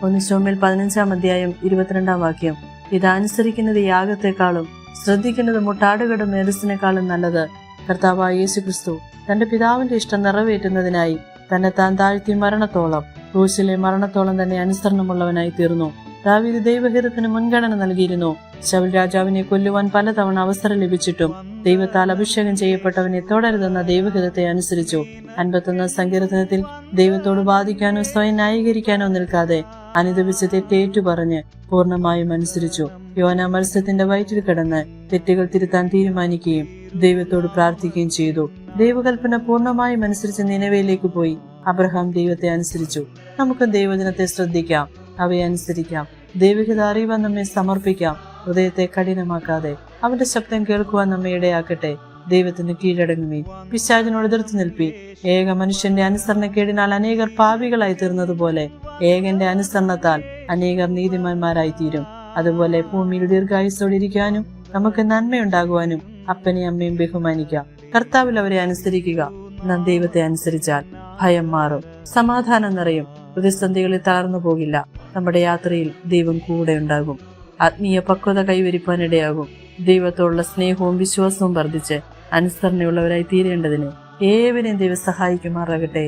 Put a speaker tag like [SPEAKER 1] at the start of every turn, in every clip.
[SPEAKER 1] 1 ശമൂവേൽ 15-ാം അധ്യായം 22-ാം വാക്യം. ഇതനുസരിക്കുന്നത് യാഗത്തെക്കാളും ശ്രദ്ധിക്കുന്നത് മുട്ടാടുകളുടെ മേധസ്സിനേക്കാളും നല്ലത്. കർത്താവായ യേശു ക്രിസ്തു തന്റെ പിതാവിന്റെ ഇഷ്ടം നിറവേറ്റുന്നതിനായി തന്നെ താൻ താഴ്ത്തി മരണത്തോളം, ക്രൂശിലെ മരണത്തോളം തന്നെ അനുസരണമുള്ളവനായി തീർന്നു. ദാവീദ് ദൈവഹിതത്തിന് മുൻഗണന നൽകിയിരുന്നു. ശൗൽ രാജാവിനെ കൊല്ലുവാൻ പലതവണ അവസരം ലഭിച്ചിട്ടും ദൈവത്താൽ അഭിഷേകം ചെയ്യപ്പെട്ടവനെ തുടരുതെന്ന ദൈവഹിതത്തെ അനുസരിച്ചു. 51 സങ്കീർത്തനത്തിൽ ദൈവത്തോട് വാദിക്കാനോ സ്വയം ന്യായീകരിക്കാനോ നിൽക്കാതെ അനുദപിച്ച് തെറ്റേറ്റു പറഞ്ഞ് പൂർണ്ണമായും അനുസരിച്ചു. യോന മത്സ്യത്തിന്റെ വയറ്റിൽ കിടന്ന് തെറ്റുകൾ തിരുത്താൻ തീരുമാനിക്കുകയും ദൈവത്തോട് പ്രാർത്ഥിക്കുകയും ചെയ്തു. ദൈവകൽപ്പന പൂർണ്ണമായും അനുസരിച്ച് നിനവയിലേക്ക് പോയി. അബ്രഹാം ദൈവത്തെ അനുസരിച്ചു. നമുക്ക് ദൈവജനത്തെ ശ്രദ്ധിക്കാം, അവയെ അനുസരിക്കാം. ദൈവഹിത അറിയുവാൻ നമ്മെ സമർപ്പിക്കാം. ഹൃദയത്തെ കഠിനമാക്കാതെ അവന്റെ ശബ്ദം കേൾക്കുവാൻ നമ്മെ ഇടയാക്കട്ടെ. ദൈവത്തിന് കീഴടങ്ങുവീൻ, പിശാചിനോട് എതിർത്ത് നിൽപ്പി. ഏക മനുഷ്യന്റെ അനുസരണക്കേടിനാൽ അനേകർ പാപികളായി തീർന്നതുപോലെ ഏകന്റെ അനുസരണത്താൽ അനേകർ നീതിമാന്മാരായി തീരും. അതുപോലെ ഭൂമിയിൽ ദീർഘായുസ്സോടിരിക്കാനും നമുക്ക് നന്മയുണ്ടാകുവാനും അപ്പനെയും അമ്മയും ബഹുമാനിക്കാം. കർത്താവിൽ അവരെ അനുസരിക്കുക. നാം ദൈവത്തെ അനുസരിച്ചാൽ ഭയം മാറും, സമാധാനം നിറയും, പ്രതിസന്ധികളിൽ തളർന്നു പോകില്ല. നമ്മുടെ യാത്രയിൽ ദൈവം കൂടെ ഉണ്ടാകും. ആത്മീയ പക്വത കൈവരിപ്പാനിടയാകും. ദൈവത്തോടുള്ള സ്നേഹവും വിശ്വാസവും വർദ്ധിച്ച് അനുസരണയുള്ളവരായി തീരേണ്ടതിന് ഏവരെയും ദൈവം സഹായിക്കുമാറാകട്ടെ.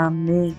[SPEAKER 1] ആമേൻ.